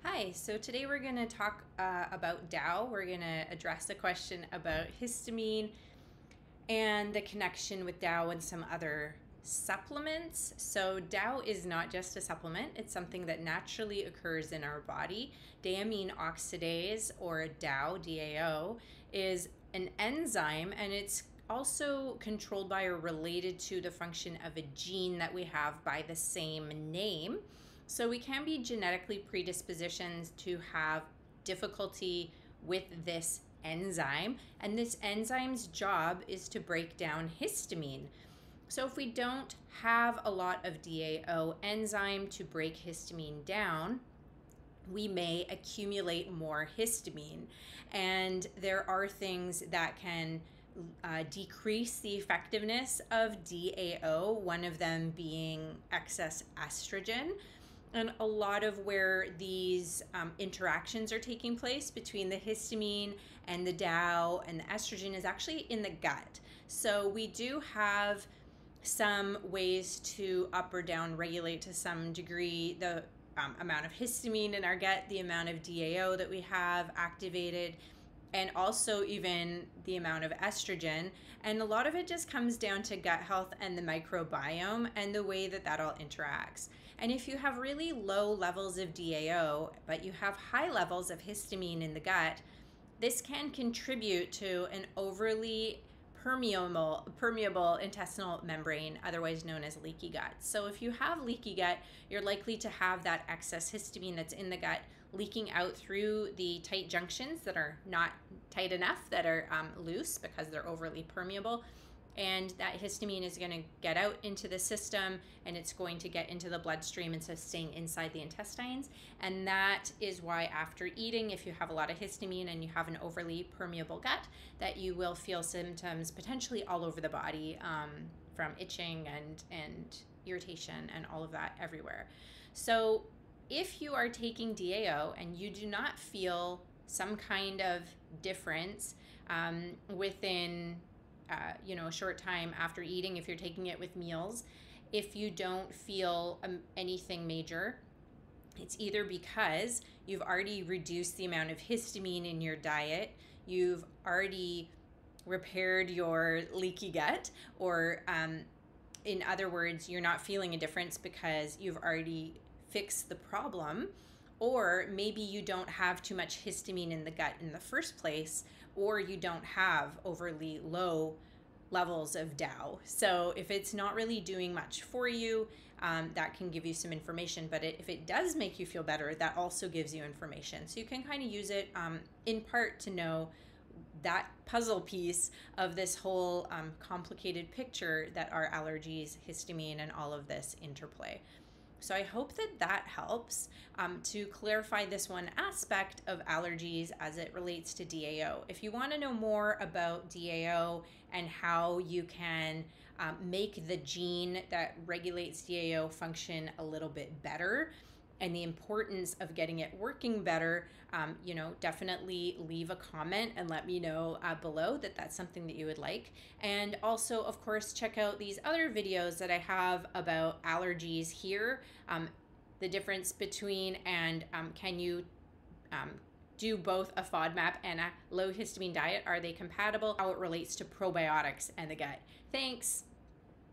Hi, so today we're going to talk about DAO. We're going to address a question about histamine and the connection with DAO and some other supplements. So DAO is not just a supplement, it's something that naturally occurs in our body. Diamine oxidase, or DAO, DAO, is an enzyme, and it's also controlled by or related to the function of a gene that we have by the same name. So we can be genetically predispositioned to have difficulty with this enzyme, and this enzyme's job is to break down histamine. So if we don't have a lot of DAO enzyme to break histamine down, we may accumulate more histamine. And there are things that can decrease the effectiveness of DAO, one of them being excess estrogen. And a lot of where these interactions are taking place between the histamine and the DAO and the estrogen is actually in the gut. So we do have some ways to up or down regulate to some degree the amount of histamine in our gut, the amount of DAO that we have activated, and also even the amount of estrogen. And a lot of it just comes down to gut health and the microbiome and the way that that all interacts. And if you have really low levels of DAO, but you have high levels of histamine in the gut, this can contribute to an overly permeable intestinal membrane, otherwise known as leaky gut. So if you have leaky gut, you're likely to have that excess histamine that's in the gut leaking out through the tight junctions that are not tight enough, that are loose because they're overly permeable. And that histamine is going to get out into the system, and it's going to get into the bloodstream instead of staying inside the intestines. And that is why after eating, if you have a lot of histamine and you have an overly permeable gut, that you will feel symptoms potentially all over the body, from itching and irritation and all of that everywhere. So if you are taking DAO and you do not feel some kind of difference within a short time after eating, if you're taking it with meals, if you don't feel anything major, it's either because you've already reduced the amount of histamine in your diet, you've already repaired your leaky gut, or in other words, you're not feeling a difference because you've already fixed the problem, or maybe you don't have too much histamine in the gut in the first place, or you don't have overly low levels of DAO. So if it's not really doing much for you, that can give you some information. But if it does make you feel better, that also gives you information. So you can kind of use it in part to know that puzzle piece of this whole complicated picture that are allergies, histamine, and all of this interplay. So I hope that that helps to clarify this one aspect of allergies as it relates to DAO. If you want to know more about DAO and how you can make the gene that regulates DAO function a little bit better, and the importance of getting it working better, definitely leave a comment and let me know below that that's something that you would like. And also, of course, check out these other videos that I have about allergies here, the difference between and can you do both a FODMAP and a low histamine diet? Are they compatible? How it relates to probiotics and the gut. Thanks.